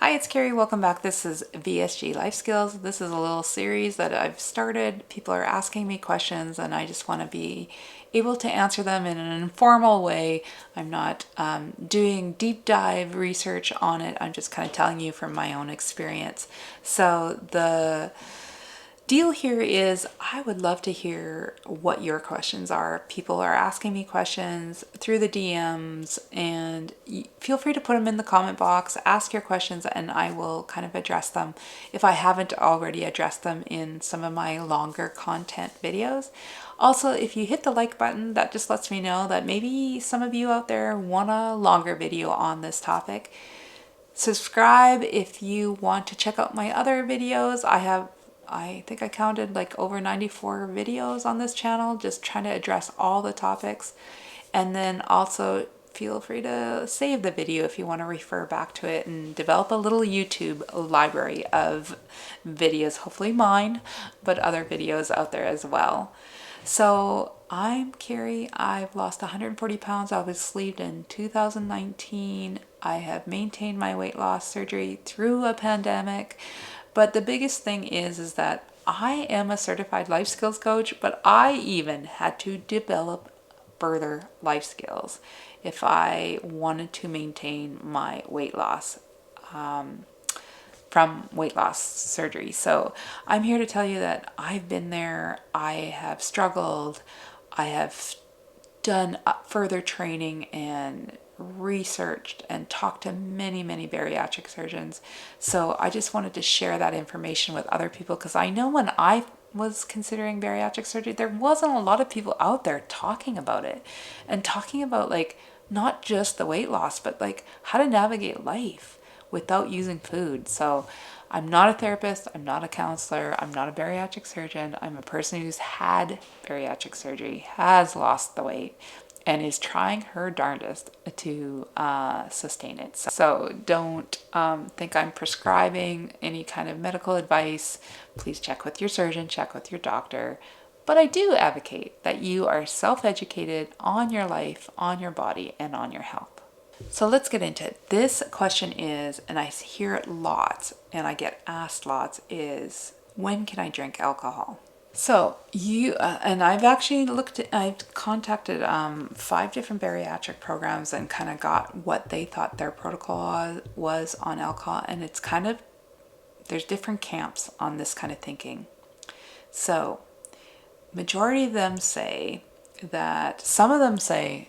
Hi, it's Carey. Welcome back. This is VSG Life Skills. This is a little series that I've started. People are asking me questions and I just want to be able to answer them in an informal way. I'm not doing deep dive research on it. I'm just kind of telling you from my own experience. So the deal here is I would love to hear what your questions are. People are asking me questions through the DMs, and feel free to put them in the comment box, ask your questions, and I will kind of address them if I haven't already addressed them in some of my longer content videos. Also, if you hit the like button, that just lets me know that maybe some of you out there want a longer video on this topic. Subscribe if you want to check out my other videos. I think I counted like over 94 videos on this channel, just trying to address all the topics. And then also feel free to save the video if you want to refer back to it and develop a little YouTube library of videos, hopefully mine, but other videos out there as well. So I'm Carey. I've lost 140 pounds. I was sleeved in 2019. I have maintained my weight loss surgery through a pandemic. But the biggest thing is that I am a certified life skills coach, but I even had to develop further life skills if I wanted to maintain my weight loss from weight loss surgery. So I'm here to tell you that I've been there. I have struggled. I have done further training and researched and talked to many bariatric surgeons. So I just wanted to share that information with other people, because I know when I was considering bariatric surgery, there wasn't a lot of people out there talking about it and talking about like not just the weight loss, but like how to navigate life without using food. So I'm not a therapist, I'm not a counselor, I'm not a bariatric surgeon. I'm a person who's had bariatric surgery, has lost the weight, and is trying her darndest to sustain it. So don't think I'm prescribing any kind of medical advice. Please check with your surgeon, check with your doctor. But I do advocate that you are self-educated on your life, on your body, and on your health. So let's get into it. This question is, and I hear it lots, and I get asked lots, is when can I drink alcohol? So and I've actually I've contacted 5 different bariatric programs and kind of got what they thought their protocol was on alcohol. And it's kind of, there's different camps on this kind of thinking. So majority of them say that, some of them say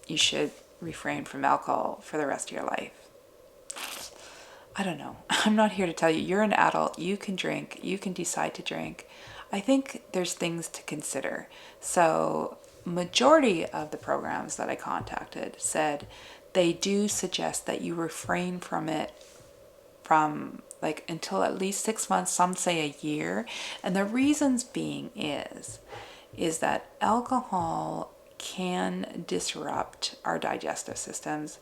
you should refrain from alcohol for the rest of your life. I don't know. I'm not here to tell you. You're an adult. You can drink. You can decide to drink. I think there's things to consider. So majority of the programs that I contacted said they do suggest that you refrain from it from like until at least 6 months, some say a year. And the reasons being is that alcohol can disrupt our digestive systems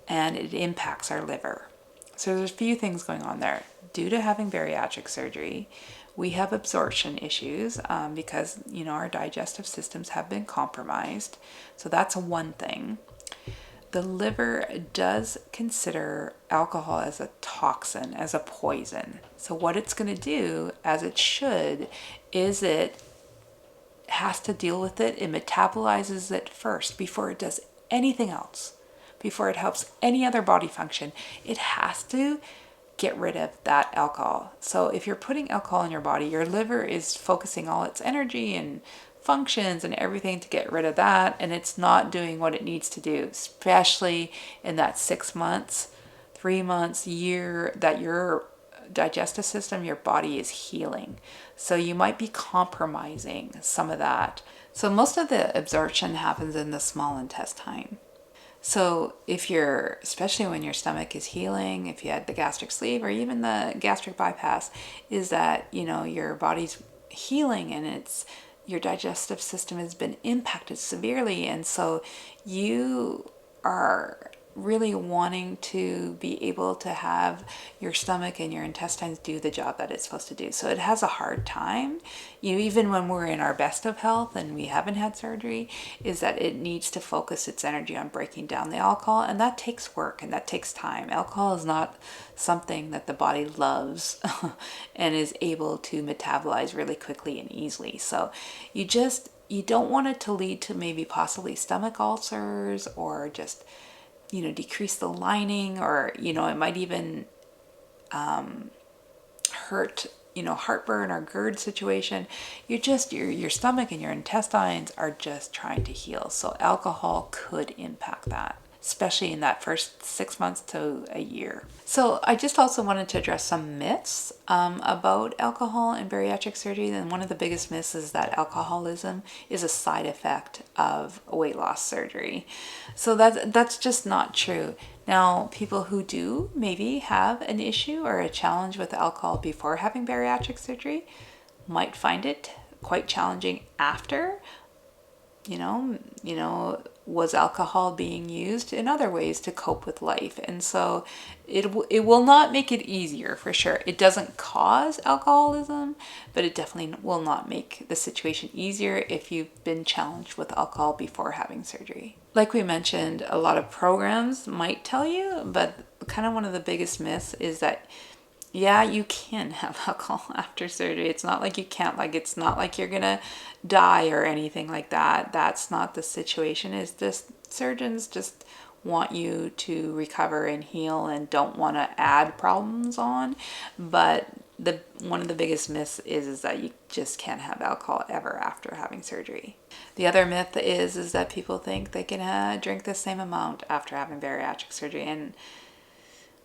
and it impacts our liver. So there's a few things going on there. Due to having bariatric surgery, we have absorption issues because, our digestive systems have been compromised. So that's one thing. The liver does consider alcohol as a toxin, as a poison. So what it's going to do, as it should, is it has to deal with it. It metabolizes it first before it does anything else. Before it helps any other body function, it has to get rid of that alcohol. So if you're putting alcohol in your body, your liver is focusing all its energy and functions and everything to get rid of that, and it's not doing what it needs to do, especially in that 6 months, 3 months, year that your digestive system, your body is healing. So you might be compromising some of that. So most of the absorption happens in the small intestine. So if you're, especially when your stomach is healing, if you had the gastric sleeve or even the gastric bypass, is that, your body's healing and your digestive system has been impacted severely. And so you are really wanting to be able to have your stomach and your intestines do the job that it's supposed to do. So it has a hard time, even when we're in our best of health and we haven't had surgery, is that it needs to focus its energy on breaking down the alcohol, and that takes work and that takes time. Alcohol is not something that the body loves and is able to metabolize really quickly and easily. So you don't want it to lead to maybe possibly stomach ulcers, or just decrease the lining, or it might even hurt, heartburn or GERD situation. Your stomach and your intestines are just trying to heal. So alcohol could impact that, especially in that first 6 months to a year. So I just also wanted to address some myths about alcohol and bariatric surgery. And one of the biggest myths is that alcoholism is a side effect of weight loss surgery. So that's just not true. Now, people who do maybe have an issue or a challenge with alcohol before having bariatric surgery might find it quite challenging after. Was alcohol being used in other ways to cope with life? And so it will not make it easier, for sure. It doesn't cause alcoholism, but it definitely will not make the situation easier if you've been challenged with alcohol before having surgery. Like we mentioned, a lot of programs might tell you, but kind of one of the biggest myths is that yeah, you can have alcohol after surgery. It's not like you can't, it's not like you're gonna die or anything like that. That's not the situation. It's just surgeons just want you to recover and heal and don't want to add problems on. But one of the biggest myths is that you just can't have alcohol ever after having surgery. The other myth is that people think they can drink the same amount after having bariatric surgery, and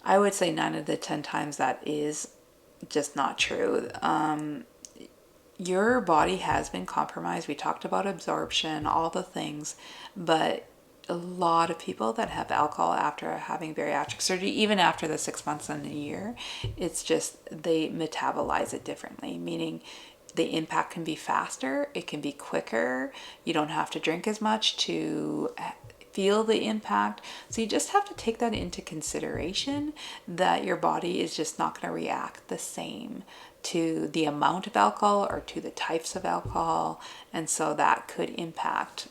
I would say 9 out of 10 times that is just not true. Your body has been compromised. We talked about absorption, all the things, but a lot of people that have alcohol after having bariatric surgery, even after the 6 months and a year, it's just they metabolize it differently, meaning the impact can be faster, it can be quicker, you don't have to drink as much to feel the impact. So you just have to take that into consideration, that your body is just not going to react the same to the amount of alcohol or to the types of alcohol. And so that could impact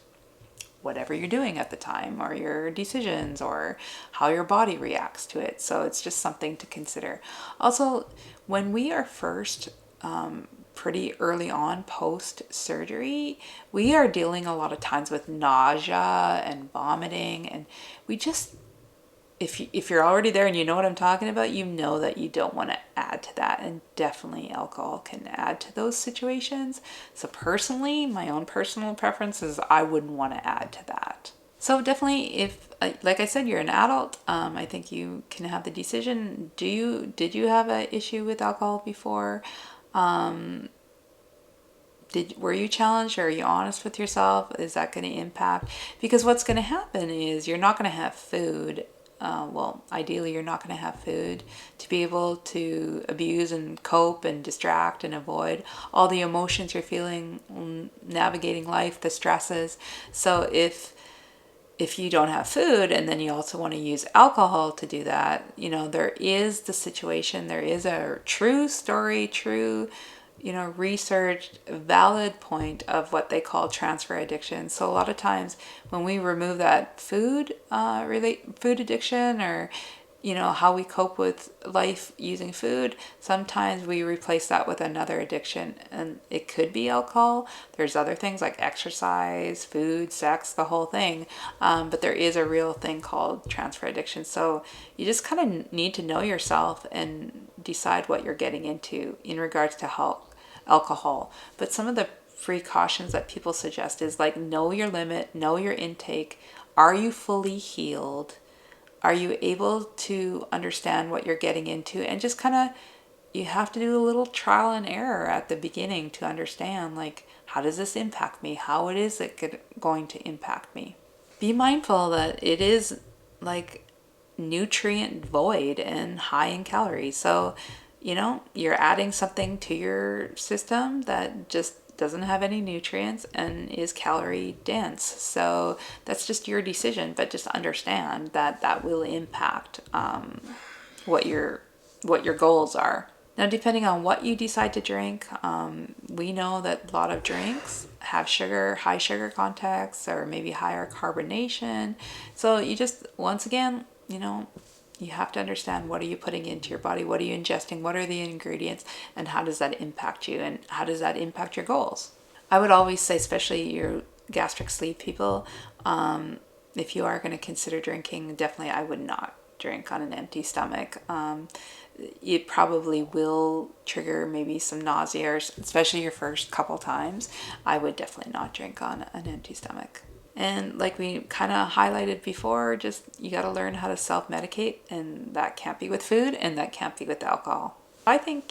whatever you're doing at the time, or your decisions, or how your body reacts to it. So it's just something to consider. Also, when we are first pretty early on post surgery, we are dealing a lot of times with nausea and vomiting, and we just, if you're already there and you know what I'm talking about, you know that you don't want to add to that, and definitely alcohol can add to those situations. So personally, my own personal preference is I wouldn't want to add to that. So definitely, if, like I said, you're an adult, I think you can have the decision. Did you have an issue with alcohol before? Were you challenged, or are you honest with yourself? Is that going to impact? Because what's going to happen is you're not going to have food. Ideally, you're not going to have food to be able to abuse and cope and distract and avoid all the emotions you're feeling, navigating life, the stresses. So if you don't have food and then you also want to use alcohol to do that, there is the situation, there is a true story, researched, valid point of what they call transfer addiction. So a lot of times when we remove that food addiction, or how we cope with life using food, sometimes we replace that with another addiction, and it could be alcohol. There's other things like exercise, food, sex, the whole thing, but there is a real thing called transfer addiction. So you just kind of need to know yourself and decide what you're getting into in regards to alcohol. But some of the precautions that people suggest is know your limit, know your intake. Are you fully healed? Are you able to understand what you're getting into? And just you have to do a little trial and error at the beginning to understand, how does this impact me? How is it going to impact me? Be mindful that it is nutrient void and high in calories. So, you're adding something to your system that just doesn't have any nutrients and is calorie dense. So that's just your decision, but just understand that that will impact what your goals are. Now, depending on what you decide to drink, we know that a lot of drinks have sugar, high sugar contents, or maybe higher carbonation. So you just, once again, you have to understand, what are you putting into your body? What are you ingesting? What are the ingredients? And how does that impact you? And how does that impact your goals? I would always say, especially your gastric sleeve people, if you are going to consider drinking, definitely I would not drink on an empty stomach. It probably will trigger maybe some nausea, especially your first couple times. I would definitely not drink on an empty stomach. And like we kind of highlighted before, just you got to learn how to self-medicate, and that can't be with food and that can't be with alcohol. I think,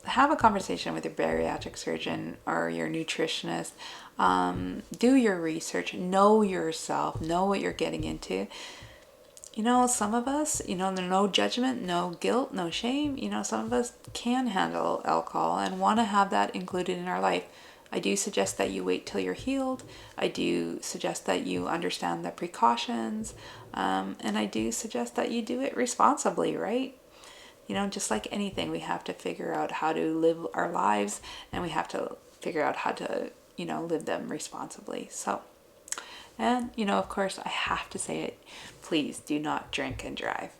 have a conversation with your bariatric surgeon or your nutritionist. Do your research, know yourself, know what you're getting into. Some of us, no judgment, no guilt, no shame. Some of us can handle alcohol and want to have that included in our life. I do suggest that you wait till you're healed. I do suggest that you understand the precautions. And I do suggest that you do it responsibly, right? Just like anything, we have to figure out how to live our lives, and we have to figure out how to, live them responsibly. So, and, of course, I have to say it, please do not drink and drive.